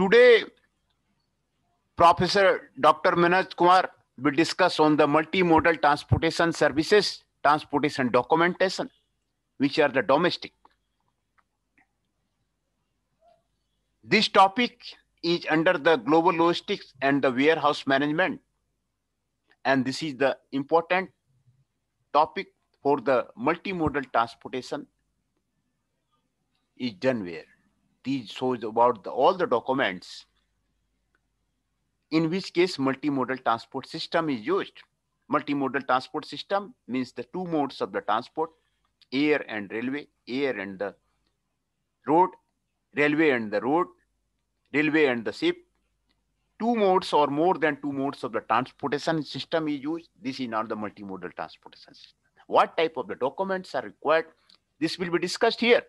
Today, Professor Dr. Manoj Kumar will discuss on the multimodal transportation services, transportation documentation, which are the domestic. This topic is under the global logistics and the warehouse management, and this is the important topic for the multimodal transportation is done where. These shows about all the documents in which case multimodal transport system is used. Multimodal transport system means the two modes of the transport, air and railway, air and the road, railway and the road, railway and the ship. Two modes or more than two modes of the transportation system is used. This is not the multimodal transportation system. What type of the documents are required? This will be discussed here.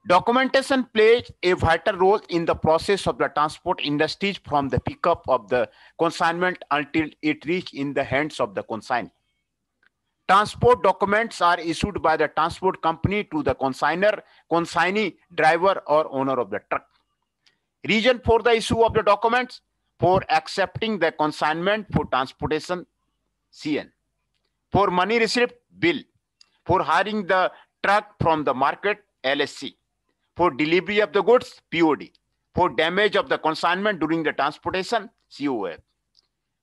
Documentation plays a vital role in the process of the transport industries from the pickup of the consignment until it reaches in the hands of the consignee. Transport documents are issued by the transport company to the consignor, consignee, driver, or owner of the truck. Reason for the issue of the documents: for accepting the consignment for transportation, CN; for money receipt, bill; for hiring the truck from the market, LSC; for delivery of the goods, POD; for damage of the consignment during the transportation, COF;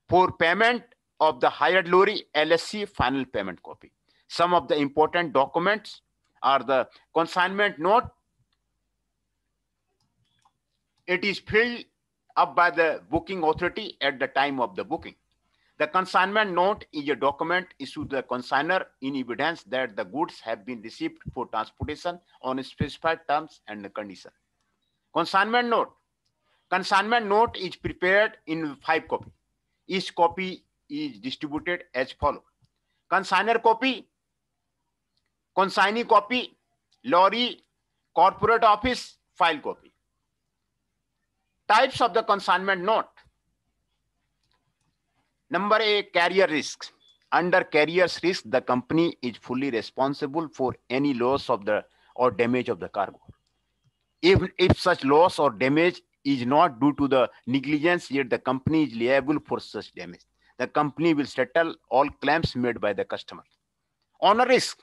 for payment of the hired lorry, LSC, final payment copy. Some of the important documents are the consignment note. It is filled up by the booking authority at the time of the booking. The consignment note is a document issued to the consignor in evidence that the goods have been received for transportation on specified terms and conditions. Consignment note. Consignment note is prepared in 5 copies. Each copy is distributed as follows: consignor copy, consignee copy, lorry, corporate office, file copy. Types of the consignment note. Number A, carrier risks. Under carrier's risk, the company is fully responsible for any loss of the or damage of the cargo. Even if such loss or damage is not due to the negligence, yet the company is liable for such damage. The company will settle all claims made by the customer. Owner risk.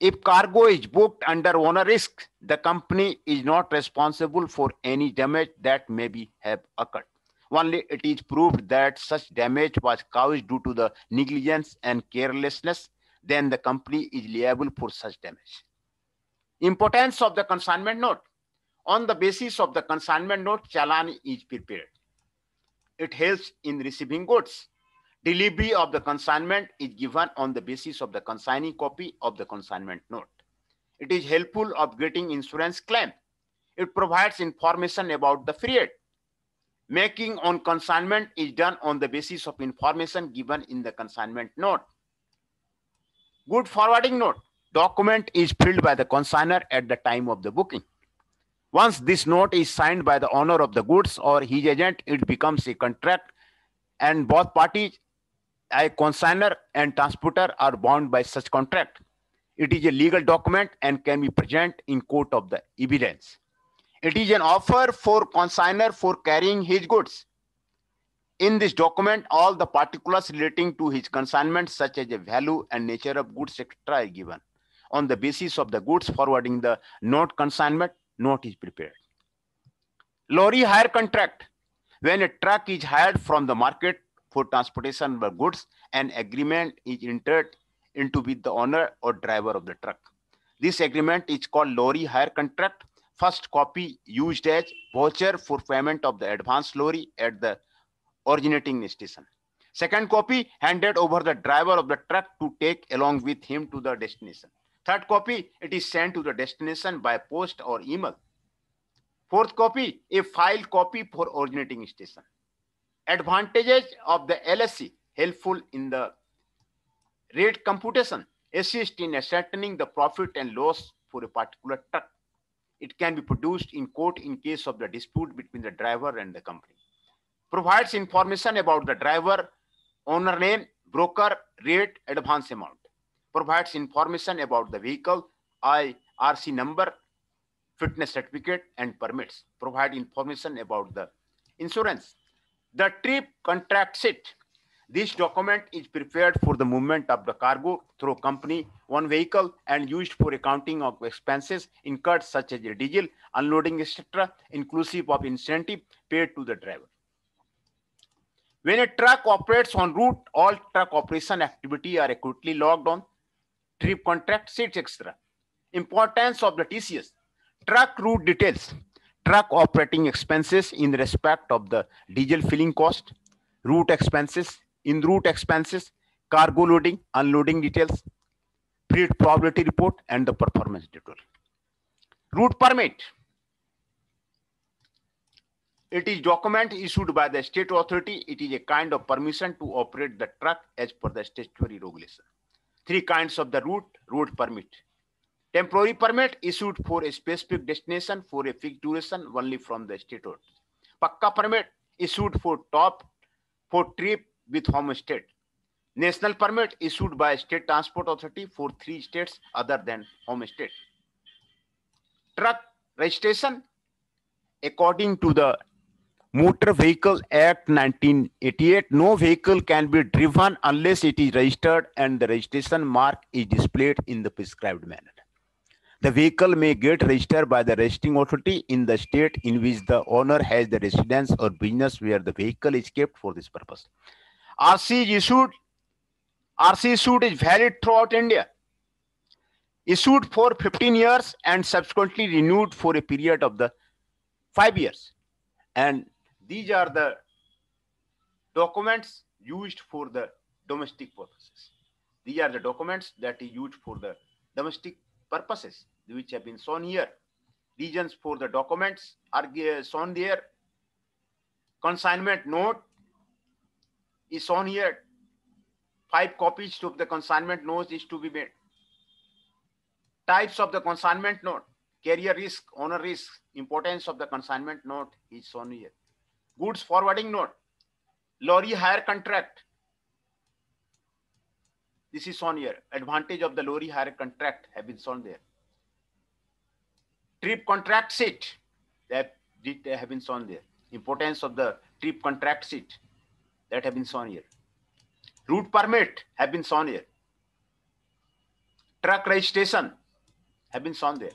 If cargo is booked under owner risk, the company is not responsible for any damage that may have occurred. Only it is proved that such damage was caused due to the negligence and carelessness, then the company is liable for such damage. Importance of the consignment note. On the basis of the consignment note, challan is prepared. It helps in receiving goods. Delivery of the consignment is given on the basis of the consignee copy of the consignment note. It is helpful of getting insurance claim. It provides information about the freight. Making on consignment is done on the basis of information given in the consignment note. Good forwarding note. Document is filled by the consignor at the time of the booking. Once this note is signed by the owner of the goods or his agent, it becomes a contract, and both parties, a consignor and transporter, are bound by such contract. It is a legal document and can be present in court of the evidence. It is an offer for consignor for carrying his goods. In this document, all the particulars relating to his consignment, such as the value and nature of goods, etc., are given. On the basis of the goods forwarding the note consignment, note is prepared. Lorry hire contract. When a truck is hired from the market for transportation of goods, an agreement is entered into with the owner or driver of the truck. This agreement is called lorry hire contract. First copy used as voucher for payment of the advance lorry at the originating station. Second copy handed over the driver of the truck to take along with him to the destination. Third copy, it is sent to the destination by post or email. Fourth copy, a file copy for originating station. Advantages of the LSC: helpful in the rate computation, assist in ascertaining the profit and loss for a particular truck. It can be produced in court in case of the dispute between the driver and the company. Provides information about the driver, owner name, broker, rate, advance amount. Provides information about the vehicle, IRC number, fitness certificate, and permits. Provide information about the insurance. The trip contract sheet. This document is prepared for the movement of the cargo through company one vehicle and used for accounting of expenses incurred such as diesel, unloading, etc., inclusive of incentive paid to the driver. When a truck operates on route, all truck operation activity are accurately logged on trip contract sheets, etc. Importance of the TCS. Truck route details. Truck operating expenses in respect of the diesel filling cost, route expenses, in route expenses, cargo loading, unloading details, freight probability report, and the performance detail. Route permit. It is document issued by the state authority. It is a kind of permission to operate the truck as per the statutory regulation. Three kinds of the route permit. Temporary permit issued for a specific destination for a fixed duration only from the state authority. Pakka permit issued for trip with home state. National permit issued by state transport authority for 3 states other than home state. Truck registration. According to the Motor Vehicle Act 1988, no vehicle can be driven unless it is registered and the registration mark is displayed in the prescribed manner. The vehicle may get registered by the registering authority in the state in which the owner has the residence or business where the vehicle is kept for this purpose. RC issued is valid throughout India. Issued for 15 years and subsequently renewed for a period of the 5 years. And these are the documents used for the domestic purposes. These are the documents that is used for the domestic purposes, which have been shown here. Reasons for the documents are shown there. Consignment note is shown here. 5 copies of the consignment note is to be made. Types of the consignment note. Carrier risk, owner risk, importance of the consignment note is shown here. Goods forwarding note. Lorry hire contract. This is shown here. Advantage of the lorry hire contract have been shown there. Trip contract sheet that have been shown there. Importance of the trip contract sheet that have been shown here. Route permit have been shown here. Truck registration have been shown there.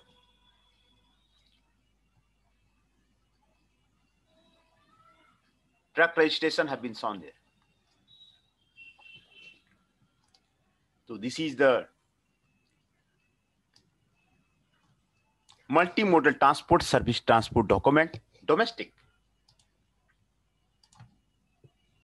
Truck registration have been shown there. So this is the multimodal transport service transport document, domestic.